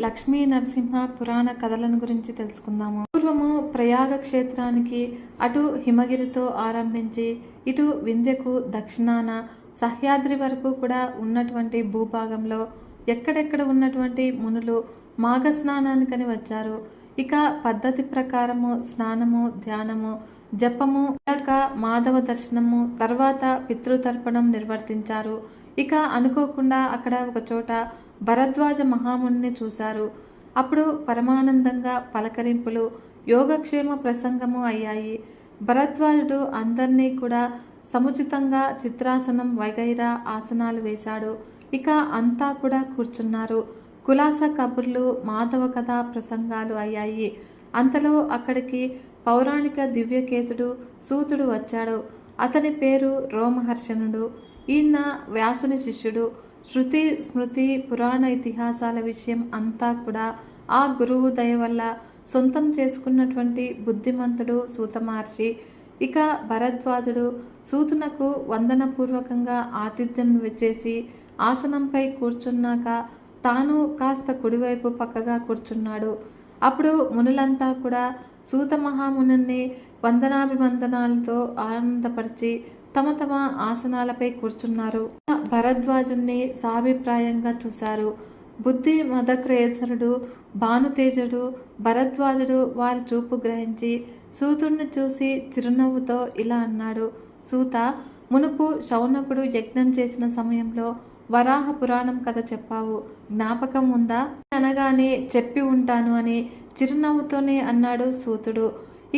లక్ష్మీ నరసింహ పురాణ కథలను గురించి తెలుసుకుందాము. పూర్వము ప్రయాగ క్షేత్రానికి అటు హిమగిరితో ఆరంభించి ఇటు వింధ్యకు దక్షిణాన సహ్యాద్రి వరకు కూడా ఉన్నటువంటి భూభాగంలో ఎక్కడెక్కడ ఉన్నటువంటి మునులు మాఘ స్నానానికని వచ్చారు. ఇక పద్ధతి ప్రకారము స్నానము, ధ్యానము, జపము, మాధవ దర్శనము, తర్వాత పితృతర్పణం నిర్వర్తించారు. ఇక అనుకోకుండా అక్కడ ఒక చోట భరద్వాజ మహాముని చూశారు. అప్పుడు పరమానందంగా పలకరింపులు, యోగక్షేమ ప్రసంగము అయ్యాయి. భరద్వాజుడు అందరినీ కూడా సముచితంగా చిత్రాసనం వగైరా ఆసనాలు వేశాడు. ఇక అంతా కూడా కూర్చున్నారు. కులాస కబుర్లు, మాధవ కథా ప్రసంగాలు అయ్యాయి. అంతలో అక్కడికి పౌరాణిక దివ్యకేతుడు సూతుడు వచ్చాడు. అతని పేరు రోమహర్షణుడు. ఈయన వ్యాసుని శిష్యుడు. శృతి, స్మృతి, పురాణ ఇతిహాసాల విషయం అంతా కూడా ఆ గురువు దయ వల్ల సొంతం చేసుకున్నటువంటి బుద్ధిమంతుడు సూత మహర్షి. ఇక భరద్వాజుడు సూతునకు వందనపూర్వకంగా ఆతిథ్యం చేసి ఆసనంపై కూర్చున్నాక తాను కాస్త కుడివైపు పక్కగా కూర్చున్నాడు. అప్పుడు మునులంతా కూడా సూత మహామునుని వందనాభివందనాలతో ఆనందపరిచి తమ తమ ఆసనాలపై కూర్చున్నారు. భరద్వాజుని సాభిప్రాయంగా చూశారు. బుద్ధి మదక్రేసరుడు భానుతేజుడు భరద్వాజుడు వారి చూపు గ్రహించి సూతుడిని చూసి చిరునవ్వుతో ఇలా అన్నాడు: సూత, మునుపు శౌనకుడు యజ్ఞం చేసిన సమయంలో వరాహ పురాణం కథ చెప్పావు, జ్ఞాపకం ఉందా అనగానే చెప్పి ఉంటాను అని చిరునవ్వుతోనే అన్నాడు సూతుడు.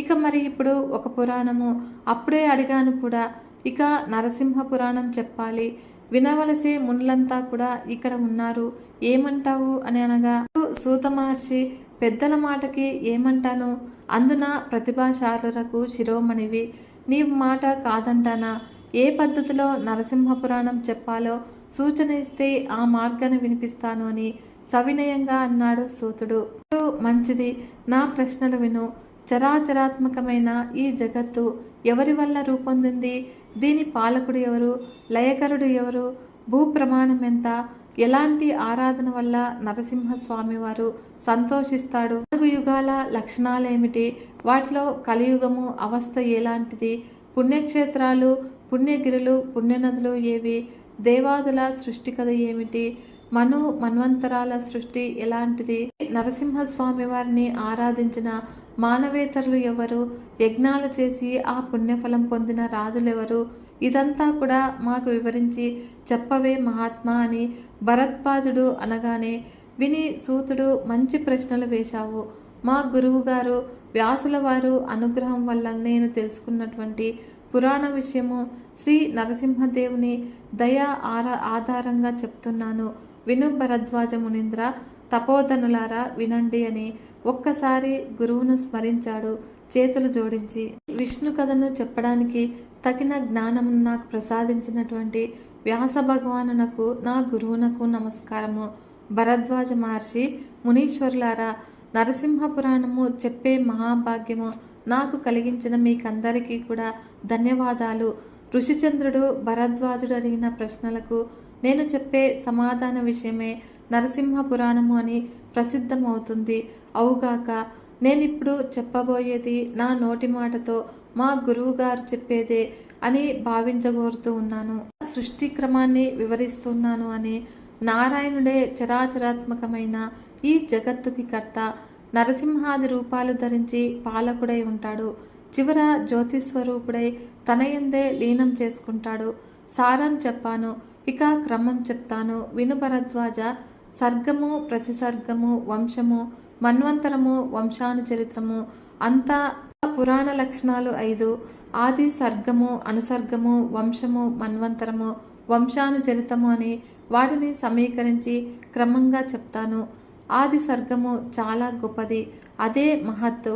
ఇక మరి ఇప్పుడు ఒక పురాణము అప్పుడే అడిగాను కూడా, ఇక నరసింహ పురాణం చెప్పాలి, వినవలసే మునులంతా కూడా ఇక్కడ ఉన్నారు, ఏమంటావు అని అనగా సూత మహర్షి పెద్దల మాటకి ఏమంటాను, అందున ప్రతిభాశాలురకు శిరోమణివి, నీ మాట కాదంటానా, ఏ పద్ధతిలో నరసింహ పురాణం చెప్పాలో సూచన ఇస్తే ఆ మార్గాన్ని వినిపిస్తాను అని సవినయంగా అన్నాడు సూతుడు. మంచిది, నా ప్రశ్నలు విను. చరాచరాత్మకమైన ఈ జగత్తు ఎవరి వల్ల రూపొందింది? దీని పాలకుడు ఎవరు? లయకరుడు ఎవరు? భూప్రమాణం ఎంత? ఎలాంటి ఆరాధన వల్ల నరసింహస్వామి వారు సంతోషిస్తాడు? 4 యుగాల లక్షణాలేమిటి? వాటిలో కలియుగము అవస్థ ఎలాంటిది? పుణ్యక్షేత్రాలు, పుణ్యగిరులు, పుణ్యనదులు ఏవి? దేవాదుల సృష్టి కథ ఏమిటి? మన్వంతరాల సృష్టి ఎలాంటిది? నరసింహస్వామి వారిని ఆరాధించిన మానవేతరులు ఎవరు? యజ్ఞాలు చేసి ఆ పుణ్యఫలం పొందిన రాజులెవరు? ఇదంతా కూడా మాకు వివరించి చెప్పవే మహాత్మా అని భరద్వాజుడు అనగానే విని సూతుడు మంచి ప్రశ్నలు వేశావు. మా గురువుగారు వ్యాసుల వారు అనుగ్రహం వల్ల నేను తెలుసుకున్నటువంటి పురాణ విషయము శ్రీ నరసింహదేవుని దయా ఆధారంగా చెప్తున్నాను. విను భరద్వాజ మునీంద్ర, తపోధనులారా వినండి అని ఒక్కసారి గురువును స్మరించాడు చేతులు జోడించి. విష్ణు కథను చెప్పడానికి తగిన జ్ఞానమును నాకు ప్రసాదించినటువంటి వ్యాస భగవానునకు, నా గురువునకు నమస్కారము. భరద్వాజ మహర్షి, మునీశ్వరులారా, నరసింహ పురాణము చెప్పే మహాభాగ్యము నాకు కలిగించిన మీకందరికీ కూడా ధన్యవాదాలు. ఋషిచంద్రుడు భరద్వాజుడు అడిగిన ప్రశ్నలకు నేను చెప్పే సమాధాన విషయమే నరసింహ పురాణము అని ప్రసిద్ధమవుతుంది. అవుగాక నేనిప్పుడు చెప్పబోయేది నా నోటి మాటతో మా గురువుగారు చెప్పేదే అని భావించగోరుతూ ఉన్నాను. సృష్టి క్రమాన్ని వివరిస్తున్నాను అని నారాయణుడే చరాచరాత్మకమైన ఈ జగత్తుకి కర్త. నరసింహాది రూపాలు ధరించి పాలకుడై ఉంటాడు. చివర జ్యోతిస్వరూపుడై తనయందే లీనం చేసుకుంటాడు. సారం చెప్పాను, ఇక క్రమం చెప్తాను విను భరద్వాజ. సర్గము, ప్రతిసర్గము, వంశము, మన్వంతరము, వంశానుచరిత్రము అంతా పురాణ లక్షణాలు 5. ఆది సర్గము, అనుసర్గము, వంశము, మన్వంతరము, వంశానుచరితము అని వాటిని సమీకరించి క్రమంగా చెప్తాను. ఆది సర్గము చాలా గొప్పది. అదే మహత్తు,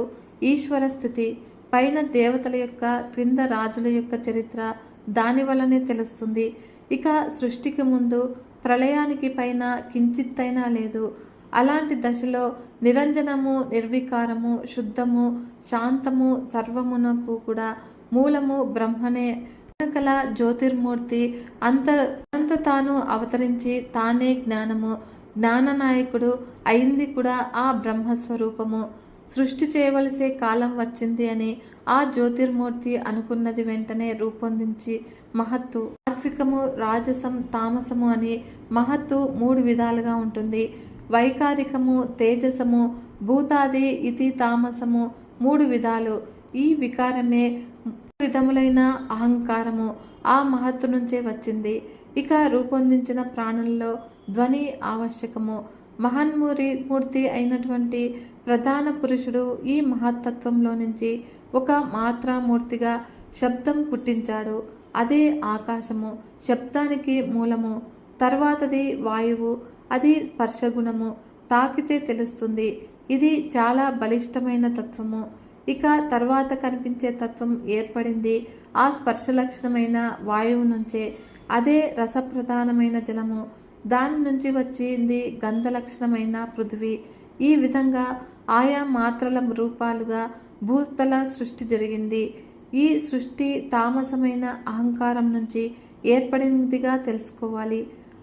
ఈశ్వర స్థితి, పైన దేవతల యొక్క, క్రింద రాజుల యొక్క చరిత్ర దాని వల్లనే తెలుస్తుంది. ఇక సృష్టికి ముందు ప్రళయానికి పైన కించిత్తైనా లేదు. అలాంటి దశలో నిరంజనము, నిర్వికారము, శుద్ధము, శాంతము, సర్వమునకు కూడా మూలము బ్రహ్మనే. కల జ్యోతిర్మూర్తి అంత తాను అవతరించి తానే జ్ఞానము. జ్ఞాననాయకుడు అయింది కూడా ఆ బ్రహ్మస్వరూపము. సృష్టి చేయవలసే కాలం వచ్చింది అని ఆ జ్యోతిర్మూర్తి అనుకున్నది వెంటనే రూపొందించి మహత్తు. సాత్వికము, రాజసం, తామసము అని మహత్తు 3 విధాలుగా ఉంటుంది. వైకారికము, తేజసము, భూతాది, ఇతి తామసము 3 విధాలు. ఈ వికారమే విధములైన అహంకారము ఆ మహత్తు నుంచే వచ్చింది. ఇక రూపొందించిన ప్రాణంలో ధ్వని ఆవశ్యకము. మహన్మూర్తి అయినటువంటి ప్రధాన పురుషుడు ఈ మహత్తత్వంలో నుంచి ఒక మాత్రామూర్తిగా శబ్దం పుట్టించాడు. అదే ఆకాశము, శబ్దానికి మూలము. తర్వాతది వాయువు, అది స్పర్శగుణము, తాకితే తెలుస్తుంది. ఇది చాలా బలిష్టమైన తత్వము. ఇక తర్వాత కనిపించే తత్వం ఏర్పడింది ఆ స్పర్శ లక్షణమైన వాయువు నుంచే. అదే రసప్రధానమైన జలము, దాని నుంచి వచ్చింది గంధ లక్షణమైన పృథివీ. ఈ విధంగా ఆయా మాత్రల రూపాలుగా భూతల సృష్టి జరిగింది. ఈ సృష్టి తామసమైన అహంకారం నుంచి ఏర్పడిందిగా తెలుసుకోవాలి.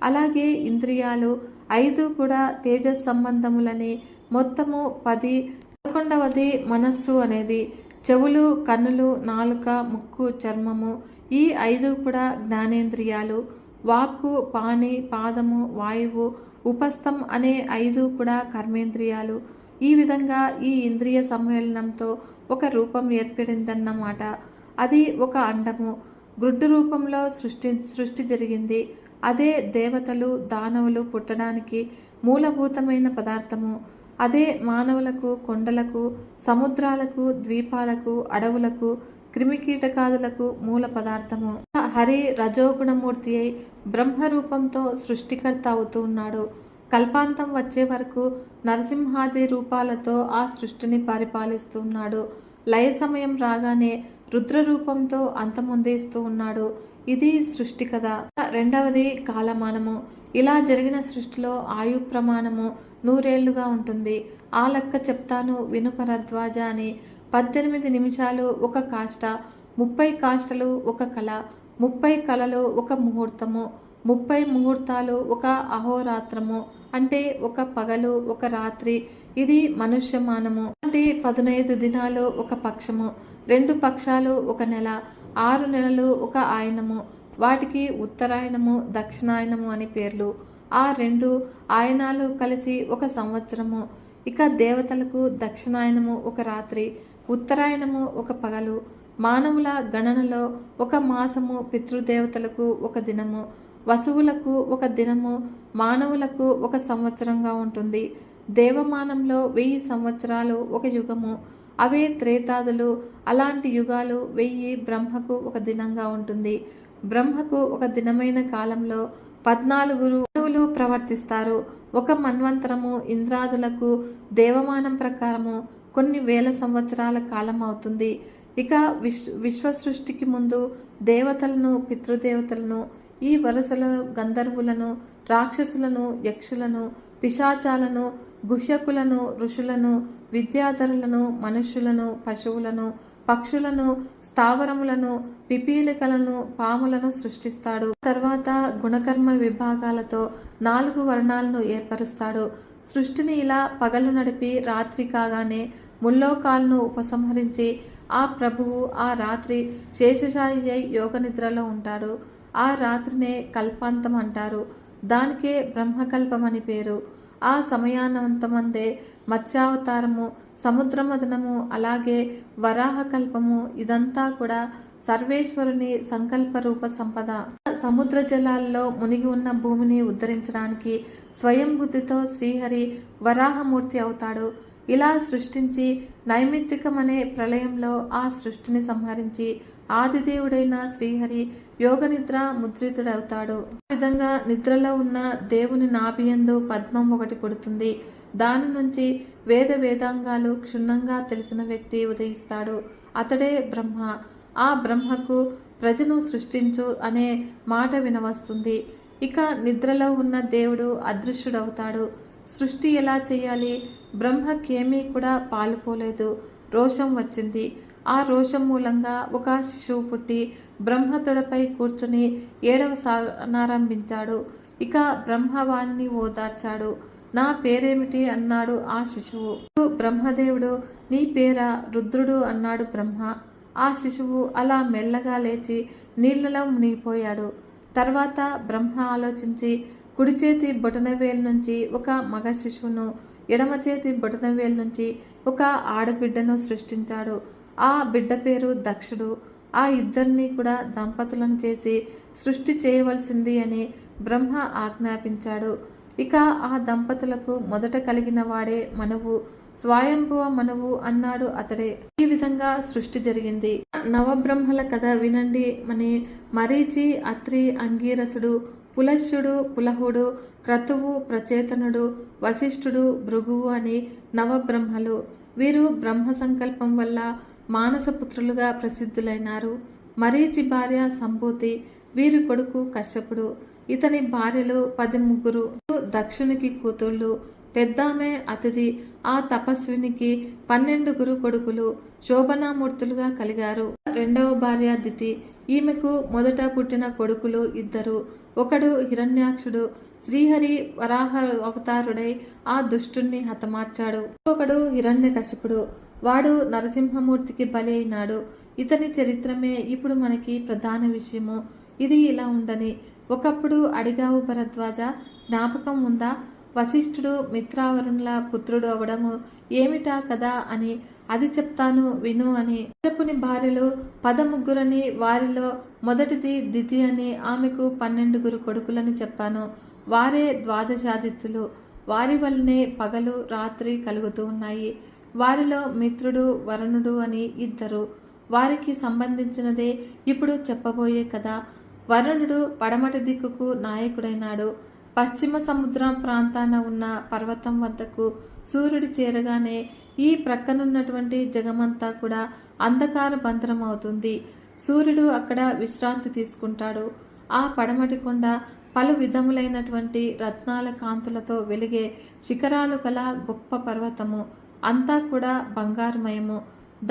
అలాగే ఇంద్రియాలు 5 కూడా తేజస్ సంబంధములని. మొత్తము 10. 11వది మనస్సు అనేది. చెవులు, కన్నులు, నాలుక, ముక్కు, చర్మము ఈ 5 కూడా జ్ఞానేంద్రియాలు. వాక్కు, పాణి, పాదము, వాయువు, ఉపస్థం అనే 5 కూడా కర్మేంద్రియాలు. ఈ విధంగా ఈ ఇంద్రియ సమ్మేళనంతో ఒక రూపం ఏర్పడిందన్నమాట. అది ఒక అండము. గ్రుడ్డు రూపంలో సృష్టి జరిగింది. అదే దేవతలు, దానవులు పుట్టడానికి మూలభూతమైన పదార్థము. అదే మానవులకు, కొండలకు, సముద్రాలకు, ద్వీపాలకు, అడవులకు, క్రిమికీటకాదులకు మూల పదార్థము. హరి రజోగుణమూర్తి అయి బ్రహ్మరూపంతో సృష్టికర్త అవుతూ ఉన్నాడు. కల్పాంతం వచ్చే వరకు నరసింహాది రూపాలతో ఆ సృష్టిని పరిపాలిస్తూ ఉన్నాడు. లయ సమయం రాగానే రుద్ర రూపంతో అంతమొందిస్తూ ఉన్నాడు. ఇది సృష్టి కథ. 2వది కాలమానము. ఇలా జరిగిన సృష్టిలో ఆయు ప్రమాణము 100 ఏళ్లుగా ఉంటుంది. ఆ లెక్క చెప్తాను విను భరద్వాజ అని. 18 నిమిషాలు ఒక కాష్ట, 30 కాష్టలు ఒక కళ, 30 కళలు ఒక ముహూర్తము, 30 ముహూర్తాలు ఒక అహోరాత్రము. అంటే ఒక పగలు, ఒక రాత్రి. ఇది మనుష్యమానము. అంటే 15 దినాలు ఒక పక్షము, 2 పక్షాలు ఒక నెల, 6 నెలలు ఒక ఆయనము. వాటికి ఉత్తరాయణము, దక్షిణాయనము అని పేర్లు. ఆ 2 ఆయనాలు కలిసి ఒక సంవత్సరము. ఇక దేవతలకు దక్షిణాయనము ఒక రాత్రి, ఉత్తరాయణము ఒక పగలు. మానవుల గణనలో ఒక మాసము, పితృదేవతలకు ఒక దినము, వసువులకు ఒక దినము, మానవులకు ఒక సంవత్సరంగా ఉంటుంది. దేవమానంలో 1000 సంవత్సరాలు ఒక యుగము. అవే త్రేతాదులు. అలాంటి యుగాలు 1000 బ్రహ్మకు ఒక దినంగా ఉంటుంది. బ్రహ్మకు ఒక దినమైన కాలంలో 14 మనువులు ప్రవర్తిస్తారు. ఒక మన్వంతరము ఇంద్రాదులకు దేవమానం ప్రకారము కొన్ని వేల సంవత్సరాల కాలం అవుతుంది. ఇక విశ్వసృష్టికి ముందు దేవతలను, పితృదేవతలను, ఈ వరుసలో గంధర్వులను, రాక్షసులను, యక్షులను, పిశాచాలను, గుహ్యకులను, ఋషులను, విద్యాధరులను, మనుష్యులను, పశువులను, పక్షులను, స్థావరములను, పిపీలికలను, పాములను సృష్టిస్తాడు. తర్వాత గుణకర్మ విభాగాలతో 4 వర్ణాలను ఏర్పరుస్తాడు. సృష్టిని ఇలా పగలు నడిపి రాత్రి కాగానే ముల్లోకాలను ఉపసంహరించి ఆ ప్రభువు ఆ రాత్రి శేషశాయి అయి యోగ నిద్రలో ఉంటాడు. ఆ రాత్రినే కల్పాంతం అంటారు. దానికే బ్రహ్మకల్పం అని పేరు. ఆ సమయానంతమందే మత్స్యావతారము, సముద్రమదనము, అలాగే వరాహకల్పము. ఇదంతా కూడా సర్వేశ్వరుని సంకల్ప రూప సంపద. సముద్ర జలాల్లో మునిగి ఉన్న భూమిని ఉద్ధరించడానికి స్వయం బుద్ధితో శ్రీహరి వరాహమూర్తి అవుతాడు. ఇలా సృష్టించి నైమిత్తికమనే ప్రళయంలో ఆ సృష్టిని సంహరించి ఆదిదేవుడైన శ్రీహరి యోగ నిద్ర ముద్రితుడవుతాడు. ఈ విధంగా నిద్రలో ఉన్న దేవుని నాభియందు పద్మం ఒకటి పుడుతుంది. దాని నుంచి వేదాంగాలు క్షుణ్ణంగా తెలిసిన వ్యక్తి ఉదయిస్తాడు. అతడే బ్రహ్మ. ఆ బ్రహ్మకు ప్రజను సృష్టించు అనే మాట వినవస్తుంది. ఇక నిద్రలో ఉన్న దేవుడు అదృశ్యుడవుతాడు. సృష్టి ఎలా చేయాలి? బ్రహ్మకేమీ కూడా పాలుపోలేదు. రోషం వచ్చింది. ఆ రోషం మూలంగా ఒక శిశువు పుట్టి బ్రహ్మ తొడపై కూర్చుని ఏడవ సానారంభించాడు. ఇక బ్రహ్మవాణ్ణి ఓదార్చాడు. నా పేరేమిటి అన్నాడు ఆ శిశువు. బ్రహ్మదేవుడు నీ పేరా రుద్రుడు అన్నాడు బ్రహ్మ. ఆ శిశువు అలా మెల్లగా లేచి నీళ్లలో మునిగిపోయాడు. తర్వాత బ్రహ్మ ఆలోచించి కుడి చేతి బొటనవేలు నుంచి ఒక మగ శిశువును, ఎడమ చేతి బొటనవేలు నుంచి ఒక ఆడబిడ్డను సృష్టించాడు. ఆ బిడ్డ పేరు దక్షుడు. ఆ ఇద్దరిని కూడా దంపతులను చేసి సృష్టి చేయవలసింది అని బ్రహ్మ ఆజ్ఞాపించాడు. ఇక ఆ దంపతులకు మొదట కలిగిన వాడే మనువు, స్వయంభువ మనువు అన్నాడు అతడే. ఈ విధంగా సృష్టి జరిగింది. నవబ్రహ్మల కథ వినండి. మరీచి, అత్రి, అంగీరసుడు, పులశ్యుడు, పులహుడు, క్రతువు, ప్రచేతనుడు, వశిష్ఠుడు, భృగువు అని నవబ్రహ్మలు. వీరు బ్రహ్మ సంకల్పం వల్ల మానసపుత్రులుగా ప్రసిద్ధులైనారు. మరీచి భార్య సంభూతి, వీరి కొడుకు కశ్యపుడు. ఇతని భార్యలు 13. దక్షునికి కూతుళ్ళు. పెద్దామె అతిథి. ఆ తపస్వినికి 12 కొడుకులు శోభనామూర్తులుగా కలిగారు. రెండవ భార్య దితి. ఈమెకు మొదట పుట్టిన కొడుకులు 2. ఒకడు హిరణ్యాక్షుడు. శ్రీహరి వరాహ అవతారుడై ఆ దుష్టుణ్ణి హతమార్చాడు. ఇంకొకడు హిరణ్యకశిపుడు. వాడు నరసింహమూర్తికి బలి అయినాడు. ఇతని చరిత్రమే ఇప్పుడు మనకి ప్రధాన విషయము. ఇది ఇలా ఉండని ఒకప్పుడు అడిగావు భరద్వాజ, జ్ఞాపకం ఉందా? వశిష్ఠుడు మిత్రావరుణుల పుత్రుడు అవడము ఏమిటా కదా అని. అది చెప్తాను విను అని. కశ్యపుని భార్యలు 13 వారిలో మొదటిది దితి అని. ఆమెకు 12 కొడుకులని చెప్పాను. వారే ద్వాదశాదిత్యులు. వారి వల్లనే పగలు రాత్రి కలుగుతూ ఉన్నాయి. వారిలో మిత్రుడు వరుణుడు అని 2. వారికి సంబంధించినదే ఇప్పుడు చెప్పబోయే కదా. వరుణుడు పడమటి దిక్కుకు నాయకుడైనాడు. పశ్చిమ సముద్ర ప్రాంతాన ఉన్న పర్వతం వద్దకు సూర్యుడు చేరగానే ఈ ప్రక్కనున్నటువంటి జగమంతా కూడా అంధకార బంధనం అవుతుంది. సూర్యుడు అక్కడ విశ్రాంతి తీసుకుంటాడు. ఆ పడమటి కొండ పలు విధములైనటువంటి రత్నాల కాంతులతో వెలిగే శిఖరాలు గల గొప్ప పర్వతము. అంతా కూడా బంగారుమయము.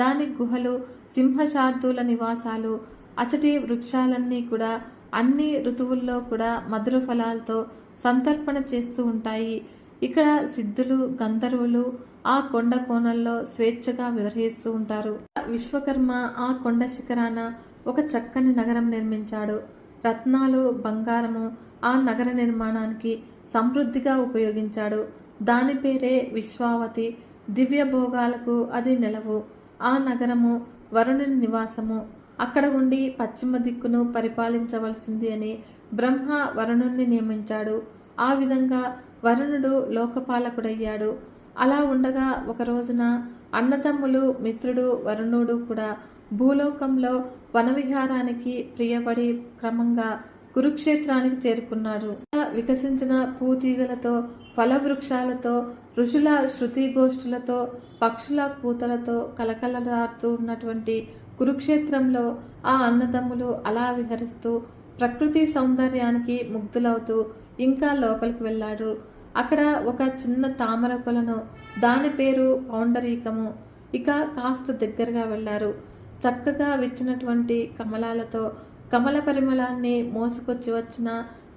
దాని గుహలు, సింహశార్దూల నివాసాలు. అచటి వృక్షాలన్నీ కూడా అన్ని ఋతువుల్లో కూడా మధుర ఫలాలతో సంతర్పణ చేస్తూ ఉంటాయి. ఇక్కడ సిద్ధులు, గంధర్వులు ఆ కొండ కోణల్లో స్వేచ్ఛగా వివరిస్తూ ఉంటారు. విశ్వకర్మ ఆ కొండ శిఖరాన ఒక చక్కని నగరం నిర్మించాడు. రత్నాలు, బంగారము ఆ నగర నిర్మాణానికి సమృద్ధిగా ఉపయోగించాడు. దాని పేరే విశ్వావతి. దివ్య భోగాలకు అది నెలవు. ఆ నగరము వరుణుని నివాసము. అక్కడ ఉండి పశ్చిమ దిక్కును పరిపాలించవలసింది అని బ్రహ్మ వరుణుణ్ణి నియమించాడు. ఆ విధంగా వరుణుడు లోకపాలకుడయ్యాడు. అలా ఉండగా ఒక రోజున అన్నదమ్ములు మిత్రుడు వరుణుడు కూడా భూలోకంలో వనవిహారానికి ప్రియపడి క్రమంగా కురుక్షేత్రానికి చేరుకున్నాడు. వికసించిన పూతీగలతో, ఫలవృక్షాలతో, ఋషుల శృతిగోష్ఠులతో, పక్షుల కూతలతో కలకలలాడుతూ ఉన్నటువంటి కురుక్షేత్రంలో ఆ అన్నదమ్ములు అలా విహరిస్తూ ప్రకృతి సౌందర్యానికి ముగ్ధులవుతూ ఇంకా లోపలికి వెళ్ళాడు. అక్కడ ఒక చిన్న తామర కొలను, దాని పేరు పౌండరీకము. ఇక కాస్త దగ్గరగా వెళ్ళారు. చక్కగా విచ్చినటువంటి కమలాలతో, కమల పరిమళాన్ని మోసుకొచ్చి వచ్చిన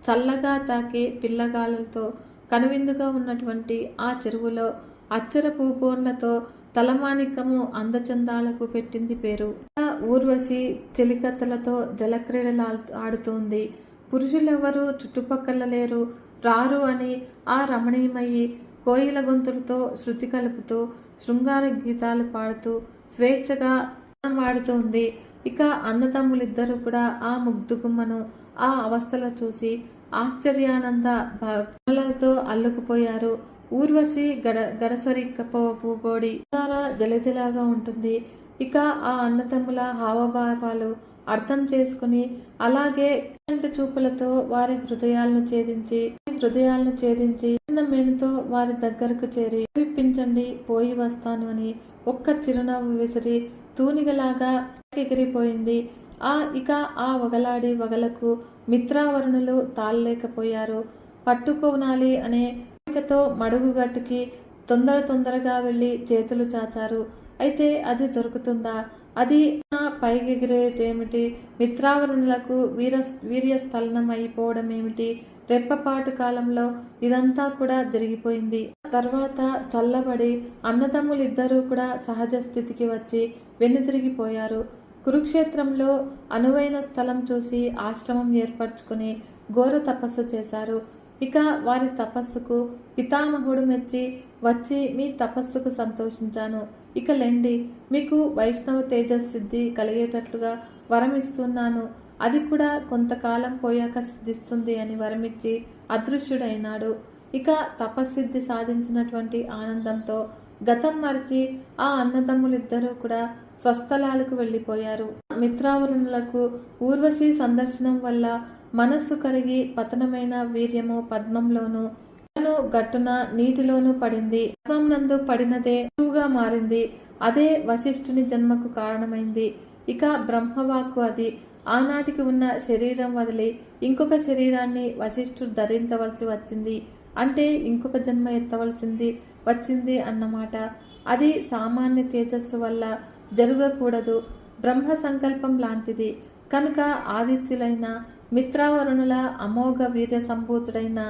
చల్లగా తాకే పిల్లగాలతో కనువిందుగా ఉన్నటువంటి ఆ చెరువులో అచ్చర పూపోన్లతో తలమానికము అందచందాలకు పెట్టింది పేరు. ఊర్వశి చెలికత్తలతో జలక్రీడలు ఆడుతోంది. పురుషులెవరూ చుట్టుపక్కల లేరు, రారు అని ఆ రమణీయమయ్యి కోయిల గొంతులతో శృతి కలుపుతూ శృంగార గీతాలు పాడుతూ స్వేచ్ఛగా ఆడుతోంది. ఇక అన్నదమ్ములిద్దరూ కూడా ఆ ముగ్ధుగుమ్మను ఆ అవస్థలో చూసి ఆశ్చర్యానంద భావనలతో అల్లుకుపోయారు. ఊర్వశి గడసరికపోబోడి జలదిలాగా ఉంటుంది. ఇక ఆ అన్నదమ్ముల హావభావాలు అర్థం చేసుకుని అలాగే చూపులతో వారి హృదయాలను ఛేదించి చిన్న మేనుతో వారి దగ్గరకు చేరి విప్పించండి, పోయి వస్తాను అని ఒక్క చిరునవ్వు విసిరి తూనిగలాగా ఎగిరిపోయింది. ఇక ఆ వగలాడి వగలకు మిత్రావరుణులు తాళలేకపోయారు. పట్టుకోనాలి అనే కోరికతో మడుగుగట్టుకి తొందరగా వెళ్ళి చేతులు చాచారు. అయితే అది దొరుకుతుందా? అది పైకెగిరేటేమిటి? మిత్రావరుణులకు వీర్యస్థలనం అయిపోవడం ఏమిటి రెప్పపాటు కాలంలో ఇదంతా కూడా జరిగిపోయింది. తర్వాత చల్లబడి అన్నదమ్ములిద్దరూ కూడా సహజ స్థితికి వచ్చి వెనుతిరిగిపోయారు. కురుక్షేత్రంలో అనువైన స్థలం చూసి ఆశ్రమం ఏర్పరచుకుని ఘోర తపస్సు చేశారు. ఇక వారి తపస్సుకు పితామహుడు మెచ్చి వచ్చి మీ తపస్సుకు సంతోషించాను. ఇక లెండి, మీకు వైష్ణవ తేజస్సిద్ధి కలిగేటట్లుగా వరమిస్తున్నాను. అది కూడా కొంతకాలం పోయాక సిద్ధిస్తుంది అని వరమిచ్చి అదృశ్యుడైనాడు. ఇక తపస్సిద్ధి సాధించినటువంటి ఆనందంతో గతం మరిచి ఆ అన్నదమ్ములిద్దరూ కూడా స్వస్థలాలకు వెళ్ళిపోయారు. మిత్రావరుణులకు ఊర్వశి సందర్శనం వల్ల మనస్సు కరిగి పతనమైన వీర్యము పద్మంలోను గట్టున నీటిలోనూ పడింది. పద్మం నందు పడినదే శివుగా మారింది. అదే వశిష్ఠుని జన్మకు కారణమైంది. ఇక బ్రహ్మవాక్కు అది. ఆనాటికి ఉన్న శరీరం వదిలి ఇంకొక శరీరాన్ని వశిష్ఠుడు ధరించవలసి వచ్చింది. అంటే ఇంకొక జన్మ ఎత్తవలసింది వచ్చింది అన్నమాట. అది సామాన్య తేజస్సు వల్ల జరగకూడదు. బ్రహ్మ సంకల్పం లాంటిది కనుక ఆదిత్యులైన మిత్రావరుణుల అమోఘ వీర్య సంభూతుడైన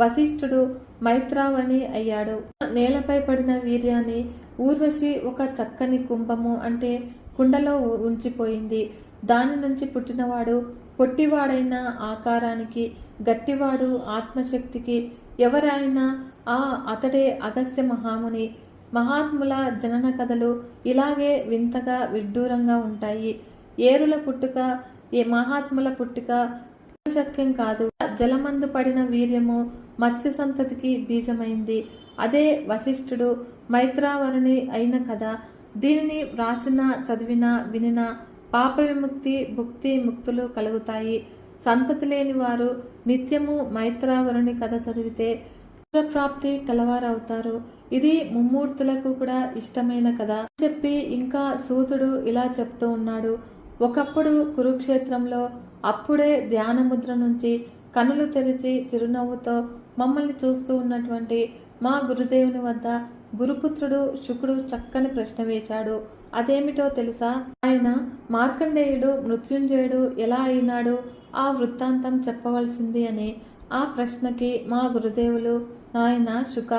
వశిష్ఠుడు మైత్రావణి అయ్యాడు. నేలపై పడిన వీర్యాన్ని ఊర్వశి ఒక చక్కని కుంభము అంటే కుండలో ఉంచిపోయింది. దాని నుంచి పుట్టినవాడు పొట్టివాడైన ఆకారానికి, గట్టివాడు ఆత్మశక్తికి. ఎవరైనా అతడే అగస్త్య మహాముని. మహాత్ముల జనన కథలు ఇలాగే వింతగా విడ్డూరంగా ఉంటాయి. ఏరుల పుట్టుక, మహాత్ముల పుట్టుక శక్యం కాదు. జలమందు పడిన వీర్యము మత్స్య సంతతికి బీజమైంది. అదే వశిష్ఠుడు మైత్రావరుని అయిన కథ. దీనిని వ్రాసిన, చదివిన, వినిన పాప విముక్తి, భుక్తి, ముక్తులు కలుగుతాయి. సంతతి లేని వారు నిత్యము మైత్రావరుని కథ చదివితే పుత్రప్రాప్తి కలవారవుతారు. ఇది ముమ్మూర్తులకు కూడా ఇష్టమైన కథ చెప్పి ఇంకా సూతుడు ఇలా చెప్తూ ఉన్నాడు. ఒకప్పుడు కురుక్షేత్రంలో అప్పుడే ధ్యానముద్ర నుంచి కనులు తెరిచి చిరునవ్వుతో మమ్మల్ని చూస్తూ ఉన్నటువంటి మా గురుదేవుని వద్ద గురుపుత్రుడు శుకుడు చక్కని ప్రశ్న వేశాడు. అదేమిటో తెలుసా? ఆయన మార్కండేయుడు మృత్యుంజయుడు ఎలా అయినాడు? ఆ వృత్తాంతం చెప్పవలసింది అని. ఆ ప్రశ్నకి మా గురుదేవులు, నాయన శుక,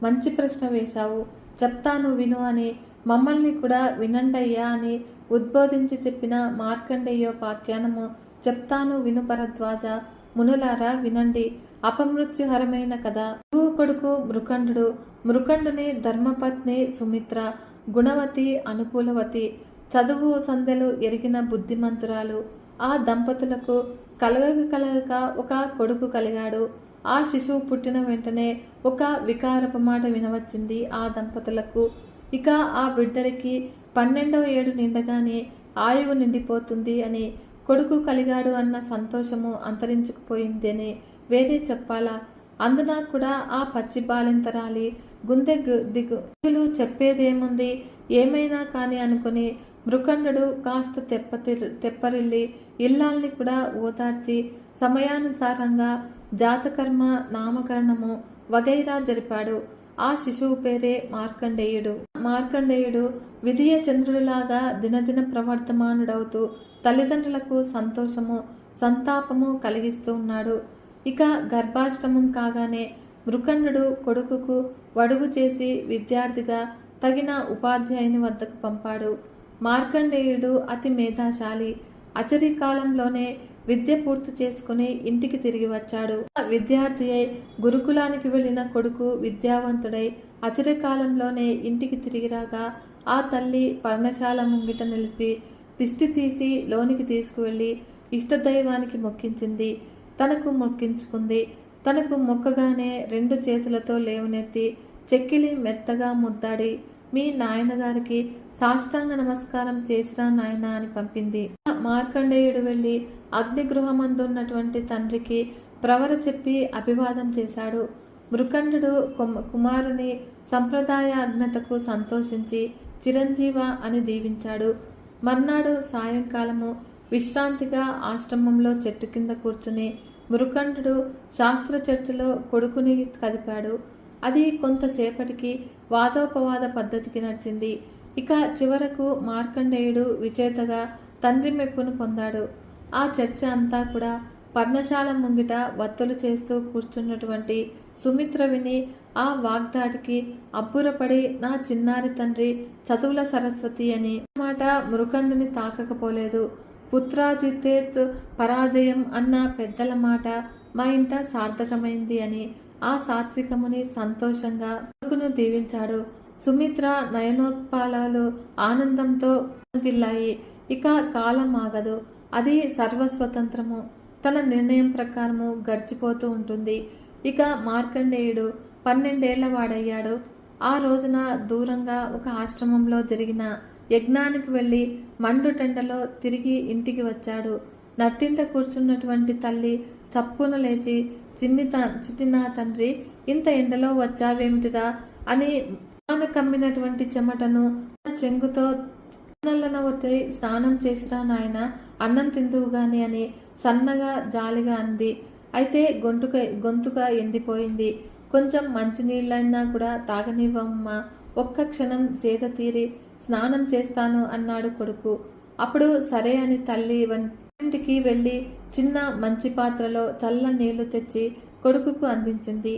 మంచి ప్రశ్న వేశావు, చెప్తాను విను అని మమ్మల్ని కూడా వినండయ్యా అని ఉద్బోధించి చెప్పిన మార్కండేయోపాఖ్యానము చెప్తాను విను భరద్వాజ, మునులారా వినండి. అపమృత్యుహరమైన కథ. గురువు కొడుకు మృకండు, మృకండుని ధర్మపత్ని సుమిత్ర, గుణవతి, అనుకూలవతి, చదువు సందెలు ఎరిగిన బుద్ధిమంతురాలు. ఆ దంపతులకు కలగక ఒక కొడుకు కలిగాడు. ఆ శిశువు పుట్టిన వెంటనే ఒక వికారపు మాట వినవచ్చింది ఆ దంపతులకు. ఇక ఆ బిడ్డడికి 12వ ఏడు నిండగానే ఆయువు నిండిపోతుంది అని, కొడుకు కలిగాడు అన్న సంతోషము అంతరించుకుపోయిందని వేరే చెప్పాలా? అందున కూడా ఆ పచ్చి బాలింతరాలి గుండె దిగులు చెప్పేదేముంది? ఏమైనా కాని అనుకుని మృకండు కాస్త తెప్పరిల్లి ఇల్లాల్ని కూడా ఓదార్చి సమయానుసారంగా జాతకర్మ, నామకరణము వగైరా జరిపాడు. ఆ శిశువు పేరే మార్కండేయుడు. మార్కండేయుడు విధియ చంద్రుడిలాగా దినదిన ప్రవర్తమానుడవుతూ తల్లిదండ్రులకు సంతోషము, సంతాపము కలిగిస్తూ ఉన్నాడు. ఇక గర్భాష్టమం కాగానే మృకండు కొడుకుకు వడుగు చేసి విద్యార్థిగా తగిన ఉపాధ్యాయుని వద్దకు పంపాడు. మార్కండేయుడు అతి మేధాశాలి. అచరి కాలంలోనే విద్య పూర్తి చేసుకుని ఇంటికి తిరిగి వచ్చాడు. విద్యార్థి అయి గురుకులానికి వెళ్లిన కొడుకు విద్యావంతుడై అచరి కాలంలోనే ఇంటికి తిరిగి రాగా ఆ తల్లి పర్ణశాల ముంగిట నిలిపి దిష్టి తీసి లోనికి తీసుకువెళ్లి ఇష్టదైవానికి మొక్కించింది. తనకు మొక్కించుకుంది. తనకు మొక్కగానే 2 చేతులతో లేవనెత్తి చెక్కిలి మెత్తగా ముద్దాడి మీ నాయనగారికి సాష్టాంగ నమస్కారం చేసిరా నాయన అని పంపింది. మార్కండేయుడు వెళ్లి అగ్నిగృహమందున్నటువంటి తండ్రికి ప్రవర చెప్పి అభివాదం చేశాడు. మృకండు కుమారుని సంప్రదాయ అజ్ఞతకు సంతోషించి చిరంజీవ అని దీవించాడు. మర్నాడు సాయంకాలము విశ్రాంతిగా ఆశ్రమంలో చెట్టు కింద కూర్చుని మృకండు శాస్త్ర చర్చలో కొడుకుని కదిపాడు. అది కొంతసేపటికి వాదోపవాద పద్ధతికి నడిచింది. ఇక చివరకు మార్కండేయుడు విచేతగా తండ్రి మెప్పును పొందాడు. ఆ చర్చ అంతా కూడా పర్ణశాల ముంగిట వత్తులు చేస్తూ కూర్చున్నటువంటి సుమిత్ర విని ఆ వాగ్దాటికి అబ్బురపడి నా చిన్నారి తండ్రి చదువుల సరస్వతి అని మాట మృకండుని తాకకపోలేదు. పుత్రాజితేత్ పరాజయం అన్న పెద్దల మాట మా ఇంట సార్థకమైంది అని ఆ సాత్వికముని సంతోషంగా కొడుకును దీవించాడు. సుమిత్ర నయనోత్పాలాలు ఆనందంతో గిల్లాయి. ఇక కాలం ఆగదు, అది సర్వస్వతంత్రము, తన నిర్ణయం ప్రకారము గడిచిపోతూ ఉంటుంది. ఇక మార్కండేయుడు 12 ఏళ్ల వాడయ్యాడు. ఆ రోజున దూరంగా ఒక ఆశ్రమంలో జరిగిన యజ్ఞానికి వెళ్ళి మండుటెండలో తిరిగి ఇంటికి వచ్చాడు. నట్టింట కూర్చున్నటువంటి తల్లి చప్పున లేచి చిన్న తండ్రి, ఇంత ఎండలో వచ్చావేమిటిరా అని కమ్మినటువంటి చెమటను చెంగుతో నల్లన ఒత్తి స్నానం చేసిరా నాయన, అన్నం తిందువు గాని అని సన్నగా జాలిగా అంది. అయితే గొంతుక ఎండిపోయింది. కొంచెం మంచినీళ్ళైనా కూడా తాగనివ్వమ్మా, ఒక్క క్షణం సేద తీరి స్నానం చేస్తాను అన్నాడు కొడుకు. అప్పుడు సరే అని తల్లి ఇంటికి వెళ్ళి చిన్న మంచి పాత్రలో చల్ల నీళ్లు తెచ్చి కొడుకుకు అందించింది.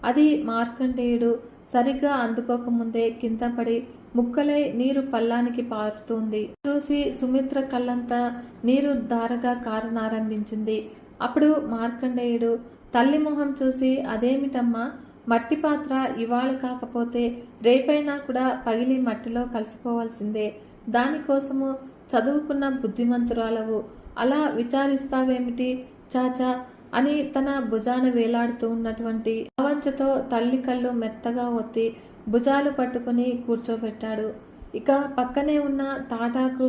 అది మార్కండేయుడు సరిగ్గా అందుకోకముందే కింద పడి ముక్కలై నీరు పల్లానికి పారుతుంది. చూసి సుమిత్ర కళ్ళంతా నీరు ధారగా కారనారంభించింది. అప్పుడు మార్కండేయుడు తల్లి మొహం చూసి, అదేమిటమ్మా, మట్టి పాత్ర ఇవాళ కాకపోతే రేపైనా కూడా పగిలి మట్టిలో కలిసిపోవాల్సిందే, దానికోసము చదువుకున్న బుద్ధిమంతురాలవు అలా విచారిస్తావేమిటి చాచా అని తన భుజాన వేలాడుతూ ఉన్నటువంటి అవంచతో తల్లి కళ్ళు మెత్తగా ఒత్తి భుజాలు పట్టుకుని కూర్చోబెట్టాడు. ఇక పక్కనే ఉన్న తాటాకు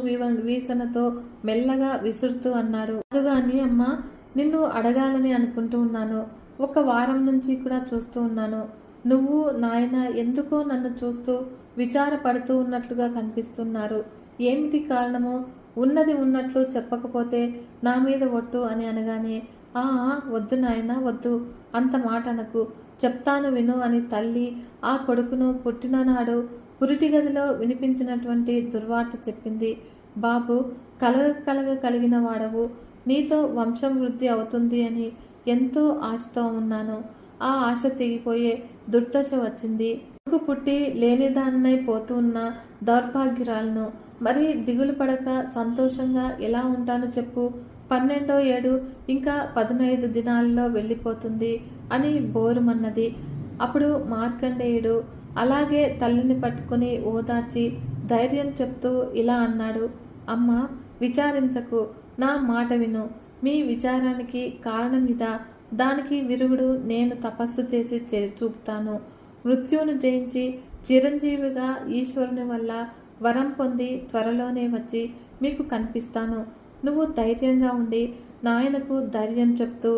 వీసనతో మెల్లగా విసురుతూ అన్నాడు, అదుగాని అమ్మా, నిన్ను అడగాలని అనుకుంటూ ఉన్నాను. ఒక వారం నుంచి కూడా చూస్తూ ఉన్నాను. నువ్వు నాయన ఎందుకో నన్ను చూస్తూ విచారపడుతూ ఉన్నట్లుగా కనిపిస్తున్నారు. ఏమిటి కారణము? ఉన్నది ఉన్నట్లు చెప్పకపోతే నా మీద ఒట్టు అని అనగానే, వద్దు నాయన వద్దు, అంత మాట అనకు, చెప్తాను విను అని తల్లి ఆ కొడుకును పుట్టిననాడు పురిటి గదిలో వినిపించినటువంటి దుర్వార్త చెప్పింది. బాబు, కలగ కలిగిన వాడవు, నీతో వంశం వృద్ధి అవుతుంది అని ఎంతో ఆశతో ఉన్నాను. ఆ ఆశ తెగిపోయే దుర్దశ వచ్చింది. కొడుకు పుట్టి లేనిదాన్నై పోతూ ఉన్న దౌర్భాగ్యురాలను. మరి దిగులు పడక సంతోషంగా ఎలా ఉంటాను చెప్పు? 12వ ఏడు ఇంకా 15 దినాల్లో వెళ్ళిపోతుంది అని బోరుమన్నది. అప్పుడు మార్కండేయుడు అలాగే తల్లిని పట్టుకుని ఓదార్చి ధైర్యం చెప్తూ ఇలా అన్నాడు, అమ్మా, విచారించకు, నా మాట విను. మీ విచారానికి కారణం ఇదా? దానికి విరుగుడు నేను తపస్సు చేసి చూపుతాను. మృత్యువును జయించి చిరంజీవిగా ఈశ్వరుని వల్ల వరం పొంది త్వరలోనే వచ్చి మీకు కనిపిస్తాను. నువ్వు ధైర్యంగా ఉండి నాయనకు ధైర్యం చెప్తూ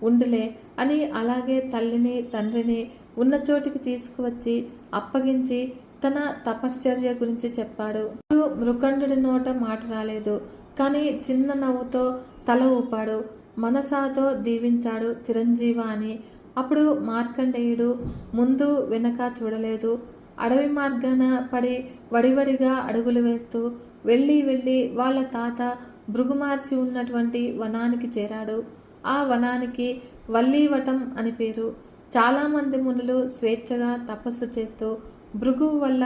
ఉండులే అని అలాగే తల్లిని తండ్రిని ఉన్న చోటికి తీసుకువచ్చి అప్పగించి తన తపశ్చర్య గురించి చెప్పాడు. మృకండుడి నోట మాట రాలేదు, కానీ చిన్న నవ్వుతో తల ఊపాడు. మనసాతో దీవించాడు చిరంజీవ అని. అప్పుడు మార్కండేయుడు ముందు వెనక చూడలేదు. అడవి మార్గాన పడి వడివడిగా అడుగులు వేస్తూ వెళ్ళి వాళ్ళ తాత భృగుమార్చి ఉన్నటువంటి వనానికి చేరాడు. ఆ వనానికి వల్లీవటం అని పేరు. చాలామంది మునులు స్వేచ్ఛగా తపస్సు చేస్తూ భృగువు వల్ల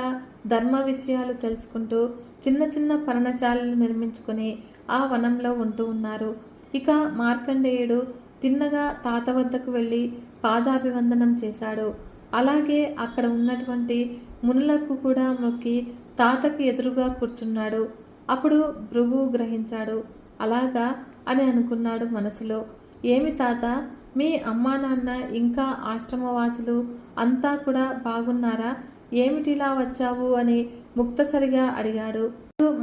ధర్మ విషయాలు తెలుసుకుంటూ చిన్న చిన్న పర్ణశాలలు నిర్మించుకుని ఆ వనంలో ఉంటూ ఉన్నారు. ఇక మార్కండేయుడు తిన్నగా తాత వద్దకు వెళ్ళి పాదాభివందనం చేశాడు. అలాగే అక్కడ ఉన్నటువంటి మునులకు కూడా మొక్కి తాతకు ఎదురుగా కూర్చున్నాడు. అప్పుడు భృగువు గ్రహించాడు. అలాగా అని అనుకున్నాడు మనసులో. ఏమి తాత, మీ అమ్మా నాన్న ఇంకా ఆశ్రమవాసులు అంతా కూడా బాగున్నారా? ఏమిటిలా వచ్చావు అని ముక్తసరిగా అడిగాడు.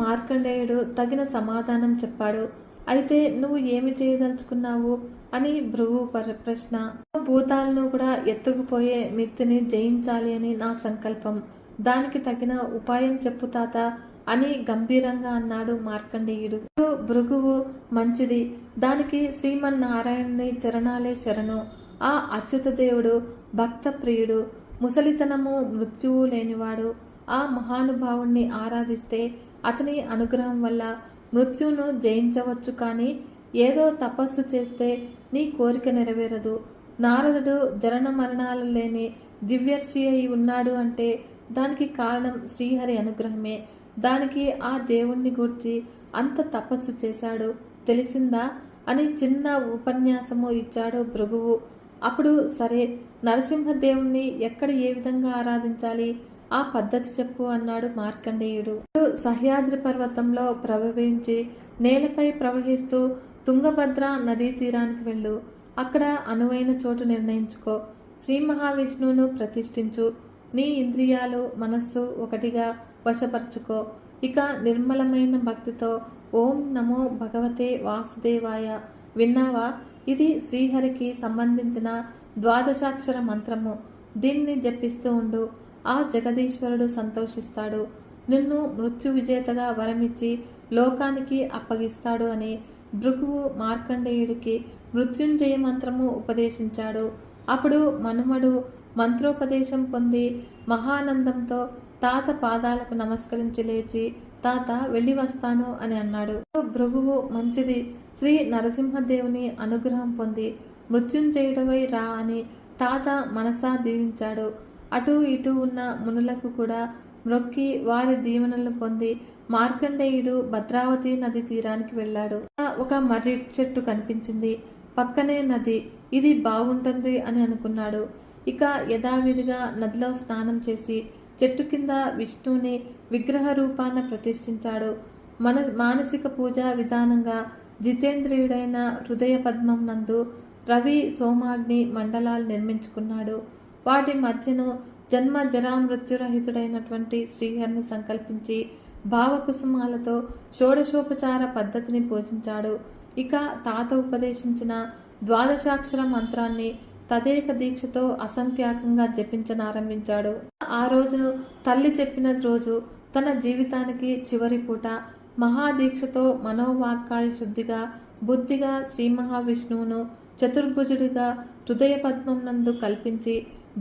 మార్కండేయుడు తగిన సమాధానం చెప్పాడు. అయితే నువ్వు ఏమి చేయదలుచుకున్నావు అని భృగు ప్రశ్న. భూతాలను కూడా ఎత్తుకుపోయే మిత్తిని జయించాలి అని నా సంకల్పం. దానికి తగిన ఉపాయం చెప్పు తాత అని గంభీరంగా అన్నాడు మార్కండేయుడు. భృగువు, మంచిది, దానికి శ్రీమన్నారాయణుని చరణాలే శరణు. ఆ అచ్యుతదేవుడు భక్త ప్రియుడు, ముసలితనము మృత్యువు లేనివాడు. ఆ మహానుభావుణ్ణి ఆరాధిస్తే అతని అనుగ్రహం వల్ల మృత్యువును జయించవచ్చు. కానీ ఏదో తపస్సు చేస్తే నీ కోరిక నెరవేరదు. నారదుడు జనన మరణాలు లేని దివ్యర్షి అయి ఉన్నాడు అంటే దానికి కారణం శ్రీహరి అనుగ్రహమే. దానికి ఆ దేవుణ్ణి గూర్చి అంత తపస్సు చేశాడు తెలిసిందా అని చిన్న ఉపన్యాసము ఇచ్చాడు భృగువు. అప్పుడు సరే, నరసింహదేవుణ్ణి ఎక్కడ ఏ విధంగా ఆరాధించాలి, ఆ పద్ధతి చెప్పు అన్నాడు మార్కండేయుడు. సహ్యాద్రి పర్వతంలో ప్రవహించి నేలపై ప్రవహిస్తూ తుంగభద్ర నదీ తీరానికి వెళ్ళు. అక్కడ అనువైన చోటు నిర్ణయించుకో. శ్రీ మహావిష్ణువును ప్రతిష్ఠించు. నీ ఇంద్రియాలు మనస్సు ఒకటిగా వశపరుచుకో. ఇక నిర్మలమైన భక్తితో ఓం నమో భగవతే వాసుదేవాయ విన్నావా? ఇది శ్రీహరికి సంబంధించిన ద్వాదశాక్షర మంత్రము. దీన్ని జపిస్తూ ఉండు. ఆ జగదీశ్వరుడు సంతోషిస్తాడు. నిన్ను మృత్యు విజేతగా వరమిచ్చి లోకానికి అప్పగిస్తాడు అని భృగువు మార్కండేయుడికి మృత్యుంజయ మంత్రము ఉపదేశించాడు. అప్పుడు మనుమడు మంత్రోపదేశం పొంది మహానందంతో తాత పాదాలకు నమస్కరించి లేచి, తాత వెళ్ళి వస్తాను అని అన్నాడు. భృగువు మంచిది, శ్రీ నరసింహదేవుని అనుగ్రహం పొంది మృత్యుంజయుడవై రా అని తాత మనసా దీవించాడు. అటు ఇటు ఉన్న మునులకు కూడా మ్రొక్కి వారి దీవెనలను పొంది మార్కండేయుడు భద్రావతి నది తీరానికి వెళ్ళాడు. ఒక మర్రి చెట్టు కనిపించింది. పక్కనే నది. ఇది బాగుంటుంది అని అనుకున్నాడు. ఇక యథావిధిగా నదిలో స్నానం చేసి చెట్టు కింద విష్ణువుని విగ్రహ రూపాన ప్రతిష్ఠించాడు. మానసిక పూజా విధానంగా జితేంద్రియుడైన హృదయ పద్మం నందు రవి సోమాగ్ని మండలాలు నిర్మించుకున్నాడు. వాటి మధ్యను జన్మ జరా మృత్యురహితుడైనటువంటి శ్రీహరిని సంకల్పించి భావకుసుమాలతో షోడశోపచార పద్ధతిని పూజించాడు. ఇక తాత ఉపదేశించిన ద్వాదశాక్షర మంత్రాన్ని తదేక దీక్షతో అసంఖ్యాకంగా జపించనారంభించాడు. ఆ రోజును తల్లి చెప్పిన రోజు. తన జీవితానికి చివరి పూట మహాదీక్షతో మనోవాక్కాయ శుద్ధిగా బుద్ధిగా శ్రీ మహావిష్ణువును చతుర్భుజుడిగా హృదయ పద్మం నందు కల్పించి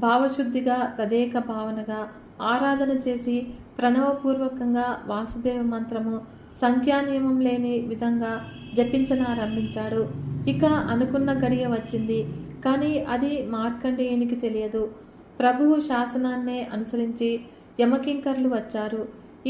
భావశుద్ధిగా తదేక భావనగా ఆరాధన చేసి ప్రణవపూర్వకంగా వాసుదేవ మంత్రము సంఖ్యానియమం లేని విధంగా జపించనారంభించాడు. ఇక అనుకున్న గడియ వచ్చింది. కానీ అది మార్కండేయునికి తెలియదు. ప్రభువు శాసనాన్నే అనుసరించి యమకింకర్లు వచ్చారు.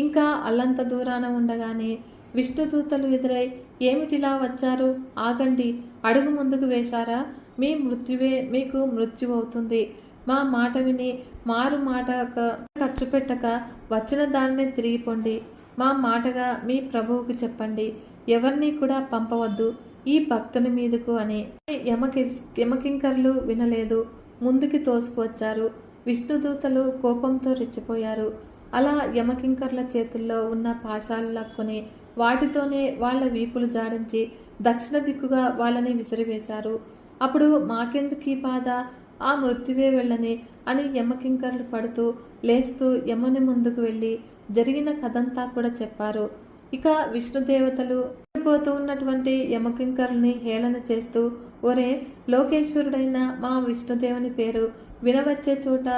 ఇంకా అల్లంత దూరాన ఉండగానే విష్ణుదూతలు ఎదురై, ఏమిటిలా వచ్చారు? ఆగండి, అడుగు ముందుకు వేశారా? మీ మృత్యువే మీకు మృత్యువవుతుంది. మా మాట విని మారు మాట ఖర్చు పెట్టక వచ్చిన దారినే తిరిగిపోండి. మా మాటగా మీ ప్రభువుకు చెప్పండి. ఎవరిని కూడా పంపవద్దు ఈ భక్తుని మీదకు అని. యమకింకర్లు వినలేదు. ముందుకి తోసుకువచ్చారు. విష్ణుదూతలు కోపంతో రెచ్చిపోయారు. అలా యమకింకర్ల చేతుల్లో ఉన్న పాశాలు లాక్కొని వాటితోనే వాళ్ల వీపులు జాడించి దక్షిణ దిక్కుగా వాళ్ళని విసిరివేశారు. అప్పుడు మాకెందుకీ బాధ, ఆ మృత్యువే వెళ్ళని అని యమకింకర్లు పడుతూ లేస్తూ యముని ముందుకు వెళ్ళి జరిగిన కథంతా కూడా చెప్పారు. ఇక విష్ణుదేవతలు పోతూ ఉన్నటువంటి యమకింకరుని హేళన చేస్తూ, ఒరే లోకేశ్వరుడైన మా విష్ణుదేవుని పేరు వినవచ్చే చోట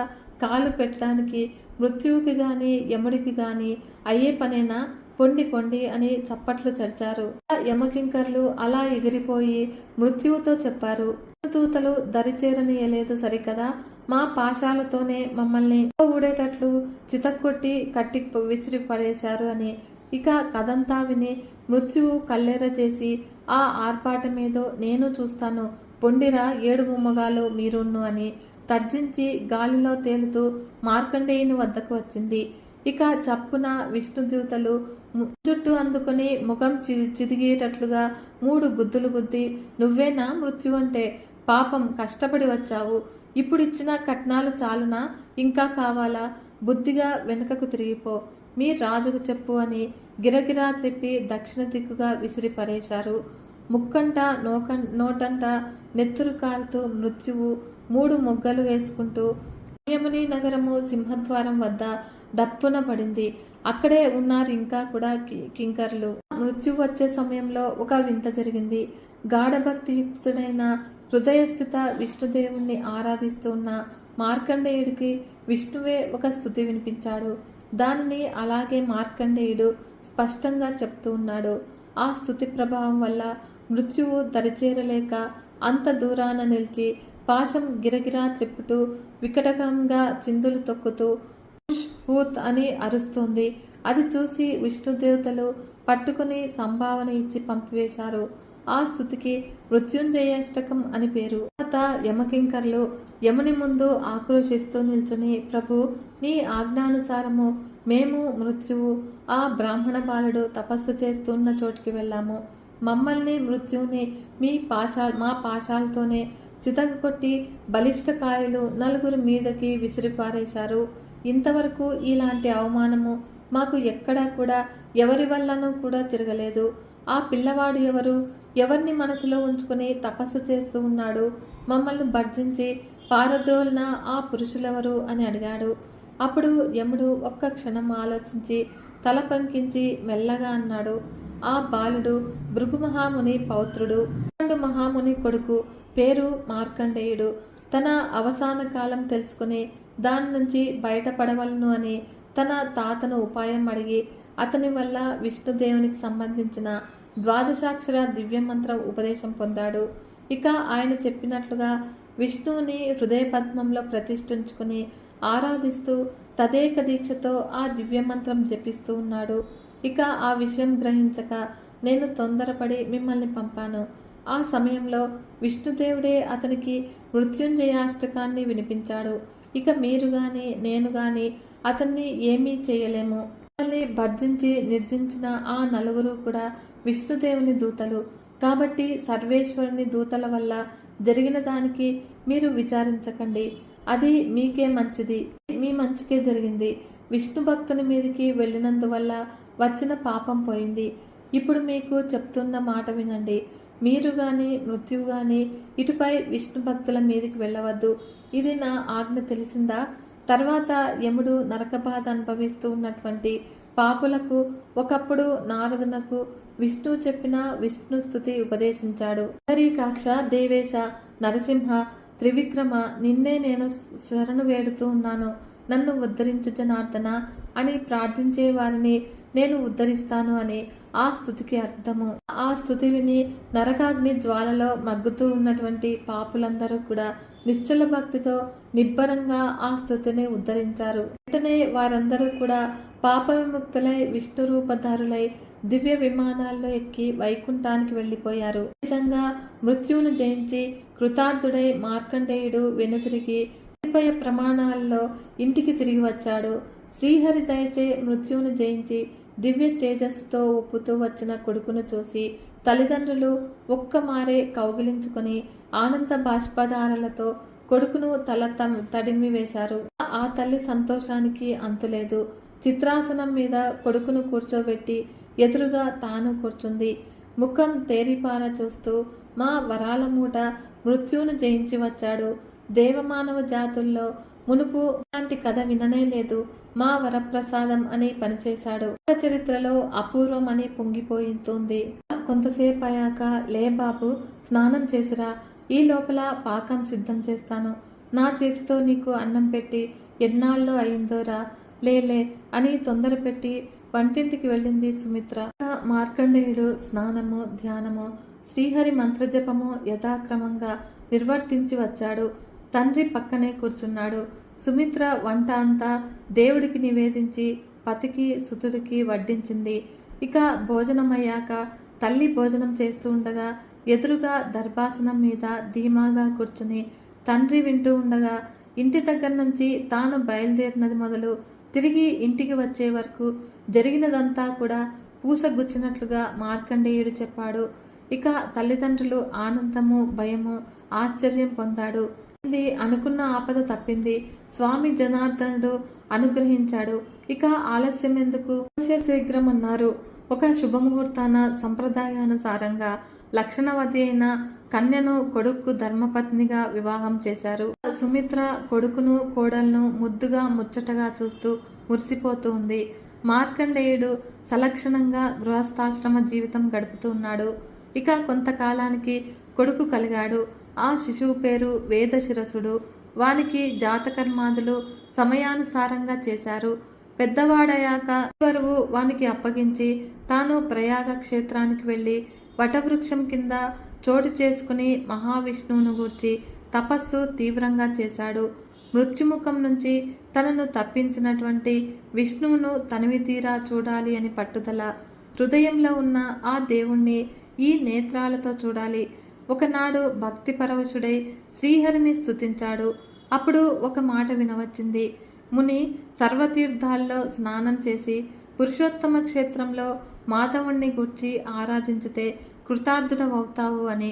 కాలు పెట్టడానికి మృత్యువుకి గాని యముడికి గాని అయ్యే పనేనా? పొండి పొండి అని చప్పట్లు చరిచారు. యమకింకర్లు అలా ఎగిరిపోయి మృత్యువుతో చెప్పారు, దూతలు దరిచేరనీయలేదు సరికదా, మా పాశాలతోనే మమ్మల్ని ఊడేటట్లు చితక్కొట్టి కట్టి విసిరి పడేశారు అని. ఇక కథంతా విని మృత్యువు కల్లెర చేసి, ఆ ఆర్పాటమేదో నేను చూస్తాను, పొండిరా ఏడు ముమ్మగాలు మీరున్ను అని తర్జించి గాలిలో తేలుతూ మార్కండేయుని వద్దకు వచ్చింది. ఇక చప్పున విష్ణుదూతలు జుట్టు అందుకొని ముఖం చిదిగేటట్లుగా 3 గుద్దులు గుద్ది, నువ్వేనా మృత్యు అంటే? పాపం, కష్టపడి వచ్చావు. ఇప్పుడిచ్చిన కట్నాలు చాలునా? ఇంకా కావాలా? బుద్ధిగా వెనుకకు తిరిగిపో, మీ రాజుకు చెప్పు అని గిరగిరా త్రిప్పి దక్షిణ దిక్కుగా విసిరి పరేశారు. ముక్కంట నోటంట నెత్తురు కారుతూ మృత్యువు 3 మొగ్గలు వేసుకుంటూ యముని నగరము సింహద్వారం వద్ద డప్పున పడింది. అక్కడే ఉన్నారు ఇంకా కూడా కింకర్లు. మృత్యు వచ్చే సమయంలో ఒక వింత జరిగింది. గాఢభక్తియుక్తుడైన హృదయస్థిత విష్ణుదేవుణ్ణి ఆరాధిస్తున్న మార్కండేయుడికి విష్ణువే ఒక స్తుతి వినిపించాడు. దానిని అలాగే మార్కండేయుడు స్పష్టంగా చెప్తూ ఉన్నాడు. ఆ స్తుతి ప్రభావం వల్ల మృత్యువు దరిచేరలేక అంత దూరాన నిలిచి పాశం గిరగిరా త్రిప్పుతూ వికటకంగా చిందులు తొక్కుతూ హుష్ హూత్ అని అరుస్తోంది. అది చూసి విష్ణుదేవతలు పట్టుకుని సంభావన ఇచ్చి పంపివేశారు. ఆ స్థుతికి మృత్యుంజయాష్టకం అని పేరు. తర్వాత యమకింకర్లు యముని ముందు ఆక్రోశిస్తూ నిల్చుని, ప్రభు, నీ ఆజ్ఞానుసారము మేము మృత్యువు ఆ బ్రాహ్మణ బాలుడు తపస్సు చేస్తున్న చోటికి వెళ్ళాము. మమ్మల్ని మృత్యువుని మా పాశాలతోనే చితగకొట్టి బలిష్టకాయలు నలుగురి మీదకి విసిరిపారేశారు. ఇంతవరకు ఇలాంటి అవమానము మాకు ఎక్కడా కూడా ఎవరి వల్లనూ కూడా తిరగలేదు. ఆ పిల్లవాడు ఎవరు? ఎవరిని మనసులో ఉంచుకుని తపస్సు చేస్తూ ఉన్నాడు? మమ్మల్ని భర్జించి పారద్రోలిన ఆ పురుషులెవరు అని అడిగాడు. అప్పుడు యముడు ఒక్క క్షణం ఆలోచించి తల పంకించి మెల్లగా అన్నాడు, ఆ బాలుడు భృగు మహాముని పౌత్రుడు, మహాముని కొడుకు, పేరు మార్కండేయుడు. తన అవసాన కాలం తెలుసుకుని దాని నుంచి బయటపడవలను అని తన తాతను ఉపాయం అడిగి అతని వల్ల విష్ణుదేవునికి సంబంధించిన ద్వాదశాక్షర దివ్యమంత్రం ఉపదేశం పొందాడు. ఇక ఆయన చెప్పినట్లుగా విష్ణువుని హృదయ పద్మంలో ప్రతిష్ఠించుకుని ఆరాధిస్తూ తదేక దీక్షతో ఆ దివ్యమంత్రం జపిస్తూ ఉన్నాడు. ఇక ఆ విషయం గ్రహించక నేను తొందరపడి మిమ్మల్ని పంపాను. ఆ సమయంలో విష్ణుదేవుడే అతనికి మృత్యుంజయాష్టకాన్ని వినిపించాడు. ఇక మీరు గాని నేను గాని అతన్ని ఏమీ చేయలేము. మిమ్మల్ని భర్జించి నిర్జించిన ఆ నలుగురు కూడా విష్ణుదేవుని దూతలు. కాబట్టి సర్వేశ్వరుని దూతల వల్ల జరిగిన దానికి మీరు విచారించకండి. అది మీకే మంచిది, మీ మంచికే జరిగింది. విష్ణు భక్తుని మీదకి వెళ్ళినందువల్ల వచ్చిన పాపం పోయింది. ఇప్పుడు మీకు చెప్తున్న మాట వినండి. మీరు గాని మృత్యువు గాని ఇటుపై విష్ణు భక్తుల మీదకి వెళ్ళవద్దు. ఇది నా ఆజ్ఞ తెలిసిందా? తర్వాత యముడు నరకబాధ అనుభవిస్తూ ఉన్నటువంటి పాపులకు ఒకప్పుడు నారదునకు విష్ణువు చెప్పిన విష్ణు స్తుతి ఉపదేశించాడు. హరికాక్ష, దేవేశ, నరసింహ, త్రివిక్రమ, నిన్నే నేను శరణు వేడుతూ ఉన్నాను. నన్ను ఉద్ధరించు జనార్దన అని ప్రార్థించే వారిని నేను ఉద్ధరిస్తాను అని ఆ స్థుతికి అర్థము. ఆ స్థుతి విని నరకాగ్ని జ్వాలలో మగ్గుతూ ఉన్నటువంటి పాపులందరూ కూడా నిశ్చల భక్తితో నిబ్బరంగా ఆ స్థుతిని ఉద్ధరించారు. వెంటనే వారందరూ కూడా పాప విముక్తులై విష్ణు రూపధారులై దివ్య విమానాల్లో ఎక్కి వైకుంఠానికి వెళ్ళిపోయారు. ఈ విధంగా మృత్యువును జయించి కృతార్థుడై మార్కండేయుడు వెనుతిరిగి కతిపయ ప్రమాణాల్లో ఇంటికి తిరిగి వచ్చాడు. శ్రీహరి దయచే మృత్యువును జయించి దివ్య తేజస్సుతో ఒప్పుతూ వచ్చిన కొడుకును చూసి తల్లిదండ్రులు ఒక్కమారే కౌగిలించుకొని ఆనంద బాష్పధారలతో కొడుకును తడిమి వేశారు. ఆ తల్లి సంతోషానికి అంతులేదు. చిత్రాసనం మీద కొడుకును కూర్చోబెట్టి ఎదురుగా తాను కూర్చుంది. ముఖం తేరిపార చూస్తూ, మా వరాల మూట మృత్యువును జయించి వచ్చాడు. దేవమానవ జాతుల్లో మునుపు అలాంటి కథ విననే లేదు. మా వరప్రసాదం అని పనిచేశాడు. చరిత్రలో అపూర్వం అని పొంగిపోతుంది. కొంతసేపు అయ్యాక, లే బాబు, స్నానం చేసిరా, ఈ లోపల పాకం సిద్ధం చేస్తాను. నా చేతితో నీకు అన్నం పెట్టి ఎన్నాళ్ళో అయిందోరా, లేలే అని తొందర పెట్టి వంటింటికి వెళ్ళింది సుమిత్ర. మార్కండేయుడు స్నానము, ధ్యానము, శ్రీహరి మంత్రజపము యథాక్రమంగా నిర్వర్తించి వచ్చాడు. తండ్రి పక్కనే కూర్చున్నాడు. సుమిత్ర వంట అంతా దేవుడికి నివేదించి పతికి సుతుడికి వడ్డించింది. ఇక భోజనమయ్యాక తల్లి భోజనం చేస్తూ ఉండగా ఎదురుగా దర్భాసనం మీద ధీమాగా కూర్చుని తండ్రి వింటూ ఉండగా ఇంటి దగ్గర నుంచి తాను బయలుదేరినది మొదలు తిరిగి ఇంటికి వచ్చే వరకు జరిగినదంతా కూడా పూసగుచ్చినట్లుగా మార్కండేయుడు చెప్పాడు. ఇక తల్లిదండ్రులు ఆనందము, భయము, ఆశ్చర్యం పొందాడు. అనుకున్న ఆపద తప్పింది. స్వామి జనార్దనుడు అనుగ్రహించాడు. ఇక ఆలస్యం ఎందుకు, శీఘ్రం అన్నారు. ఒక శుభముహూర్తాన సంప్రదాయానుసారంగా లక్షణవతి అయిన కన్యను కొడుకు ధర్మపత్నిగా వివాహం చేశారు. సుమిత్ర కొడుకును కోడలను ముద్దుగా ముచ్చటగా చూస్తూ మురిసిపోతూ ఉంది. మార్కండేయుడు సలక్షణంగా గృహస్థాశ్రమ జీవితం గడుపుతున్నాడు. ఇక కొంతకాలానికి కొడుకు కలిగాడు. ఆ శిశువు పేరు వేదశిరసుడు. వానికి జాతకర్మాదులు సమయానుసారంగా చేశారు. పెద్దవాడయ్యాక బరువు వానికి అప్పగించి తాను ప్రయాగ క్షేత్రానికి వెళ్ళి వటవృక్షం కింద చోటు చేసుకుని మహావిష్ణువును గూర్చి తపస్సు తీవ్రంగా చేశాడు. మృత్యుముఖం నుంచి తనను తప్పించినటువంటి విష్ణువును తనివి తీరా చూడాలి అని పట్టుదల. హృదయంలో ఉన్న ఆ దేవుణ్ణి ఈ నేత్రాలతో చూడాలి. ఒకనాడు భక్తి పరవశుడై శ్రీహరిని స్తుతించాడు. అప్పుడు ఒక మాట వినవచ్చింది. ముని సర్వతీర్థాల్లో స్నానం చేసి పురుషోత్తమ క్షేత్రంలో మాధవుణ్ణి గూర్చి ఆరాధించితే కృతార్థుడవవుతావు అని.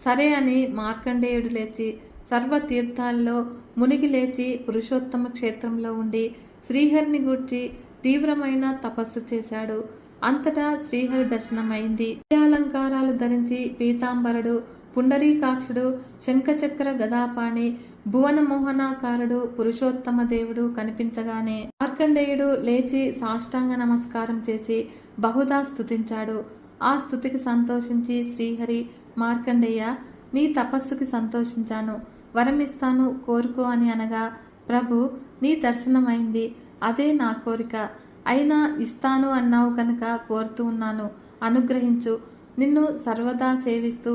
సరే అని మార్కండేయుడు లేచి సర్వతీర్థాల్లో మునిగి లేచి పురుషోత్తమ క్షేత్రంలో ఉండి శ్రీహరిని గూర్చి తీవ్రమైన తపస్సు చేశాడు. అంతటా శ్రీహరి దర్శనమైంది. అలంకారాలు ధరించి పీతాంబరుడు, పుండరీకాక్షుడు, శంఖచక్ర గదాపాణి, భువన మోహనాకారుడు పురుషోత్తమ దేవుడు కనిపించగానే మార్కండేయుడు లేచి సాష్టాంగ నమస్కారం చేసి బహుదా స్తుతించాడు. ఆ స్తుతికి సంతోషించి శ్రీహరి, మార్కండేయ, నీ తపస్సుకి సంతోషించాను, వరమిస్తాను, కోరుకో అని అనగా, ప్రభు, నీ దర్శనమైంది, అదే నా కోరిక. అయినా ఇస్తాను అన్నావు కనుక కోరుతూ ఉన్నాను, అనుగ్రహించు. నిన్ను సర్వదా సేవిస్తూ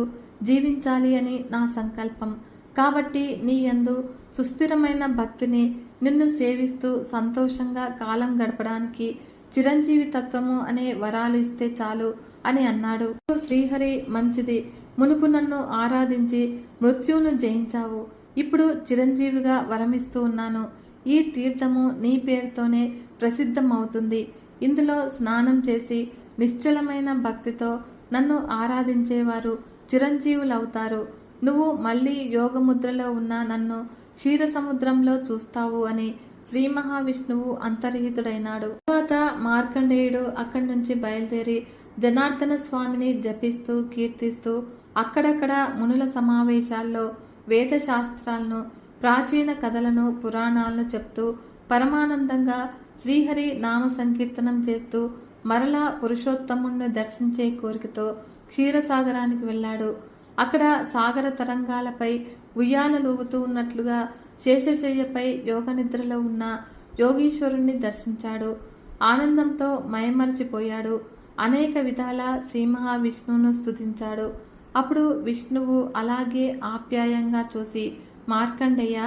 జీవించాలి అని నా సంకల్పం. కాబట్టి నీ యందు సుస్థిరమైన భక్తిని, నిన్ను సేవిస్తూ సంతోషంగా కాలం గడపడానికి చిరంజీవి తత్వము అనే వరాలు ఇస్తే చాలు అని అన్నాడు. శ్రీహరి, మంచిది, మునుపు నన్ను ఆరాధించి మృత్యువును జయించావు. ఇప్పుడు చిరంజీవిగా వరమిస్తూ ఉన్నాను. ఈ తీర్థము నీ పేరుతోనే ప్రసిద్ధమవుతుంది. ఇందులో స్నానం చేసి నిశ్చలమైన భక్తితో నన్ను ఆరాధించేవారు చిరంజీవులవుతారు. నువ్వు మళ్ళీ యోగముద్రలో ఉన్న నన్ను క్షీరసముద్రంలో చూస్తావు అని శ్రీ మహావిష్ణువు అంతర్హితుడైనాడు. తర్వాత మార్కండేయుడు అక్కడి నుంచి బయలుదేరి జనార్దన స్వామిని జపిస్తూ కీర్తిస్తూ అక్కడక్కడ మునుల సమావేశాల్లో వేద శాస్త్రాలను, ప్రాచీన కథలను, పురాణాలను చెప్తూ పరమానందంగా శ్రీహరి నామ సంకీర్తనం చేస్తూ మరలా పురుషోత్తముణ్ణి దర్శించే కోరికతో క్షీరసాగరానికి వెళ్ళాడు. అక్కడ సాగర తరంగాలపై ఉయ్యాలలూగుతూ ఉన్నట్లుగా శేషశయ్యపై యోగనిద్రలో ఉన్న యోగీశ్వరుణ్ణి దర్శించాడు. ఆనందంతో మైమరిచిపోయాడు. అనేక విధాల శ్రీ మహావిష్ణువును స్తుతించాడు. అప్పుడు విష్ణువు అలాగే ఆప్యాయంగా చూసి, మార్కండేయ,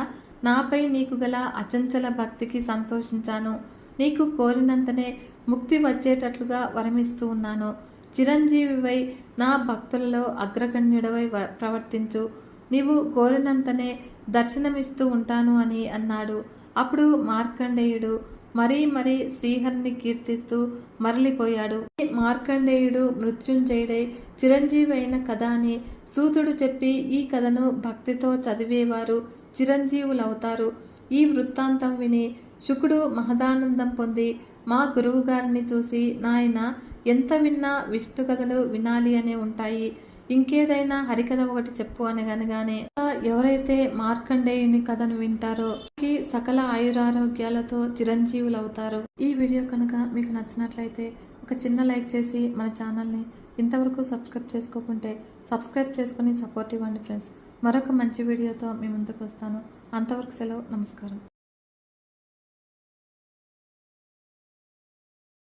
నాపై నీకు గల అచంచల భక్తికి సంతోషించాను. నీకు కోరినంతనే ముక్తి వచ్చేటట్లుగా వరమిస్తూ ఉన్నాను. చిరంజీవివై నా భక్తులలో అగ్రగణ్యుడవై ప్రవర్తించు. నీవు కోరినంతనే దర్శనమిస్తూ ఉంటాను అని అన్నాడు. అప్పుడు మార్కండేయుడు మరీ శ్రీహరిని కీర్తిస్తూ మరలిపోయాడు. మార్కండేయుడు మృత్యుంజయుడై చిరంజీవి అయిన కథ అని సూతుడు చెప్పి ఈ కథను భక్తితో చదివేవారు చిరంజీవులవుతారు. ఈ వృత్తాంతం విని శుకుడు మహదానందం పొంది మా గురువు గారిని చూసి, నాయన, ఎంత విన్నా విష్ణు కథలు వినాలి అనే ఉంటాయి, ఇంకేదైనా హరికథ ఒకటి చెప్పు అనగానే ఎవరైతే మార్కండేయుని కథను వింటారో సకల ఆయురారోగ్యాలతో చిరంజీవులవుతారు. ఈ వీడియో కనుక మీకు నచ్చినట్లయితే ఒక చిన్న లైక్ చేసి మన ఛానల్ని ఇంతవరకు సబ్స్క్రైబ్ చేసుకోకుంటే సబ్స్క్రైబ్ చేసుకుని సపోర్ట్ ఇవ్వండి ఫ్రెండ్స్. మరొక మంచి వీడియోతో మీ ముందుకు వస్తాను. అంతవరకు సెలవు, నమస్కారం.